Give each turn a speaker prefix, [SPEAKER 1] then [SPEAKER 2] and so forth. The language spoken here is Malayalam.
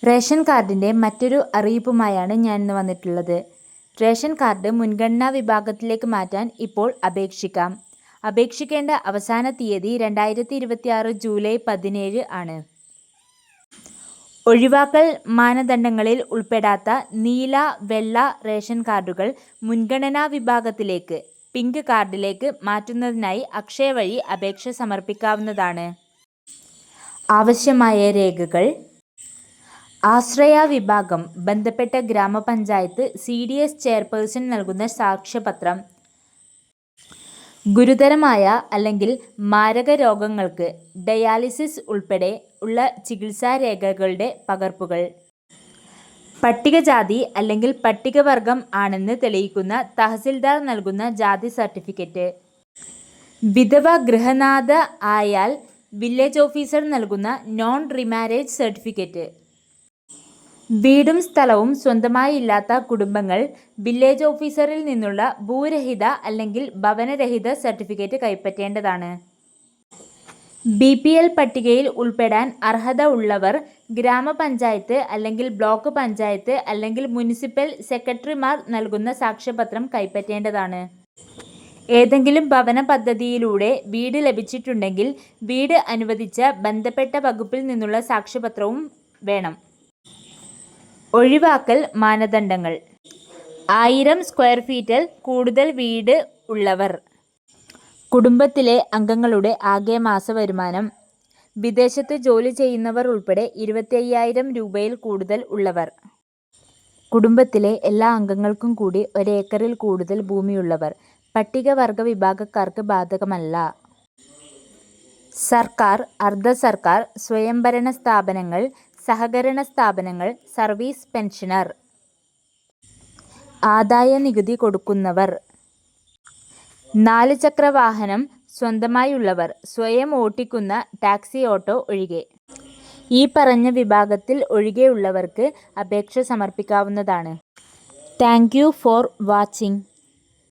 [SPEAKER 1] റേഷൻ കാർഡിൻ്റെ മറ്റൊരു അറിയിപ്പുമായാണ് ഞാൻ ഇന്ന് വന്നിട്ടുള്ളത്. റേഷൻ കാർഡ് മുൻഗണനാ വിഭാഗത്തിലേക്ക് മാറ്റാൻ ഇപ്പോൾ അപേക്ഷിക്കാം. അപേക്ഷിക്കേണ്ട അവസാന തീയതി 2026 ജൂലൈ 17 ആണ്. ഒഴിവാക്കൽ മാനദണ്ഡങ്ങളിൽ ഉൾപ്പെടാത്ത നീല, വെള്ള റേഷൻ കാർഡുകൾ മുൻഗണനാ വിഭാഗത്തിലേക്ക് പിങ്ക് കാർഡിലേക്ക് മാറ്റുന്നതിനായി അക്ഷയ വഴി അപേക്ഷ സമർപ്പിക്കാവുന്നതാണ്. ആവശ്യമായ രേഖകൾ: ആശ്രയ വിഭാഗം ബന്ധപ്പെട്ട ഗ്രാമപഞ്ചായത്ത് CDS ചെയർപേഴ്സൺ നൽകുന്ന സാക്ഷ്യപത്രം, ഗുരുതരമായ അല്ലെങ്കിൽ മാരക രോഗങ്ങൾക്ക് ഡയാലിസിസ് ഉൾപ്പെടെ ഉള്ള ചികിത്സാ രേഖകളുടെ പകർപ്പുകൾ, പട്ടികജാതി അല്ലെങ്കിൽ പട്ടികവർഗം ആണെന്ന് തെളിയിക്കുന്ന തഹസിൽദാർ നൽകുന്ന ജാതി സർട്ടിഫിക്കറ്റ്, വിധവ ഗൃഹനാഥ ആയാൽ വില്ലേജ് ഓഫീസർ നൽകുന്ന നോൺ റീമാരേജ് സർട്ടിഫിക്കറ്റ്, വീടും സ്ഥലവും സ്വന്തമായി ഇല്ലാത്ത കുടുംബങ്ങൾ വില്ലേജ് ഓഫീസറിൽ നിന്നുള്ള ഭൂരഹിത അല്ലെങ്കിൽ ഭവനരഹിത സർട്ടിഫിക്കറ്റ് കൈപ്പറ്റേണ്ടതാണ്. BPL പട്ടികയിൽ ഉൾപ്പെടാൻ അർഹത ഉള്ളവർ ഗ്രാമപഞ്ചായത്ത് അല്ലെങ്കിൽ ബ്ലോക്ക് പഞ്ചായത്ത് അല്ലെങ്കിൽ മുനിസിപ്പൽ സെക്രട്ടറിമാർ നൽകുന്ന സാക്ഷ്യപത്രം കൈപ്പറ്റേണ്ടതാണ്. ഏതെങ്കിലും ഭവന പദ്ധതിയിലൂടെ വീട് ലഭിച്ചിട്ടുണ്ടെങ്കിൽ വീട് അനുവദിച്ച ബന്ധപ്പെട്ട വകുപ്പിൽ നിന്നുള്ള സാക്ഷ്യപത്രവും വേണം. ഒഴിവാക്കൽ മാനദണ്ഡങ്ങൾ: 1000 സ്ക്വയർ ഫീറ്റിൽ കൂടുതൽ വീട് ഉള്ളവർ, കുടുംബത്തിലെ അംഗങ്ങളുടെ ആകെ മാസവരുമാനം, വിദേശത്ത് ജോലി ചെയ്യുന്നവർ ഉൾപ്പെടെ 25,000 രൂപയിൽ കൂടുതൽ ഉള്ളവർ, കുടുംബത്തിലെ എല്ലാ അംഗങ്ങൾക്കും കൂടി 1 ഏക്കറിൽ കൂടുതൽ ഭൂമിയുള്ളവർ. പട്ടികവർഗ വിഭാഗക്കാർക്ക് ബാധകമല്ല. സർക്കാർ, അർദ്ധ സർക്കാർ, സ്വയംഭരണ സ്ഥാപനങ്ങൾ, സഹകരണ സ്ഥാപനങ്ങൾ, സർവീസ് പെൻഷനർ, ആദായ നികുതി കൊടുക്കുന്നവർ, 4 ചക്ര വാഹനം സ്വന്തമായുള്ളവർ, സ്വയം ഓട്ടിക്കുന്ന ടാക്സി ഓട്ടോ ഒഴികെ. ഈ പറഞ്ഞ വിഭാഗത്തിൽ ഒഴികെയുള്ളവർക്ക് അപേക്ഷ സമർപ്പിക്കാവുന്നതാണ്. Thank you for watching.